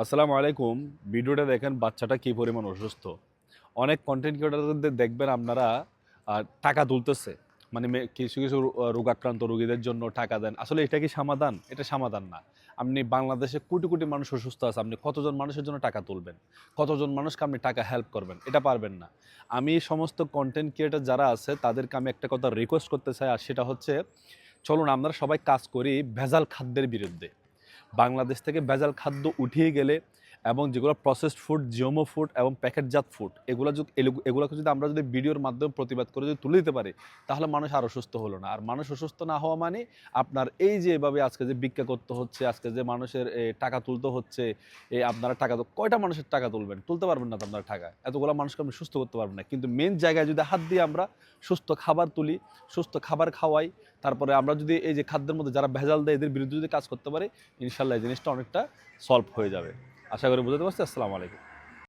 আসসালামু আলাইকুম। ভিডিওটা দেখেন বাচ্চাটা কি পরিমাণ অসুস্থ। অনেক কন্টেন্ট ক্রিয়েটরদের দেখবেন আপনারা টাকা তুলতেছে। মানে কিছু রোগাক্রান্ত রোগীদের জন্য টাকা দেন। আসলে এটা কি সমাধান? এটা সমাধান না। আপনি বাংলাদেশে কোটি, কোটি মানুষ অসুস্থ আছে। আপনি কতজন মানুষের জন্য টাকা তুলবেন? কতজন মানুষকে আপনি টাকা হেল্প করবেন? এটা পারবেন না। আমি সমস্ত কন্টেন্ট ক্রিয়েটর যারা আছে তাদেরকে আমি একটা কথা রিকোয়েস্ট করতে চাই, আর সেটা হচ্ছে চলুন আমরা সবাই কাজ করি ভেজাল খাদ্যের বিরুদ্ধে। বাংলাদেশ থেকে ভেজাল খাদ্য উঠিয়ে গেলে এবং যেগুলো প্রসেসড ফুড, জিওমো ফুড এবং প্যাকেটজাত ফুড এগুলোকে যদি আমরা যদি ভিডিওর মাধ্যমে প্রতিবাদ করে যদি তুলে দিতে পারি, তাহলে মানুষ আর অসুস্থ হলো না। আর মানুষ অসুস্থ না হওয়া মানে আপনার এই যে এভাবে আজকে যে ভিক্ষা করতে হচ্ছে, আজকে যে মানুষের টাকা তুলতে হচ্ছে, আপনারা টাকা কয়টা মানুষের টাকা তুলবেন? তুলতে পারবেন না তো আপনারা টাকা। এতগুলো মানুষকে আপনি সুস্থ করতে পারবেন না। কিন্তু মেইন জায়গায় যদি হাত দিয়ে আমরা সুস্থ খাবার তুলি, সুস্থ খাবার খাওয়াই, তারপরে আমরা যদি এই যে খাদ্যের মধ্যে যারা ভেজাল দেয় এদের বিরুদ্ধে যদি কাজ করতে পারি, ইনশাল্লাহ এই জিনিসটা অনেকটা সলভ হয়ে যাবে। আশা করি বুঝতে পারছি। আসসালামু আলাইকুম।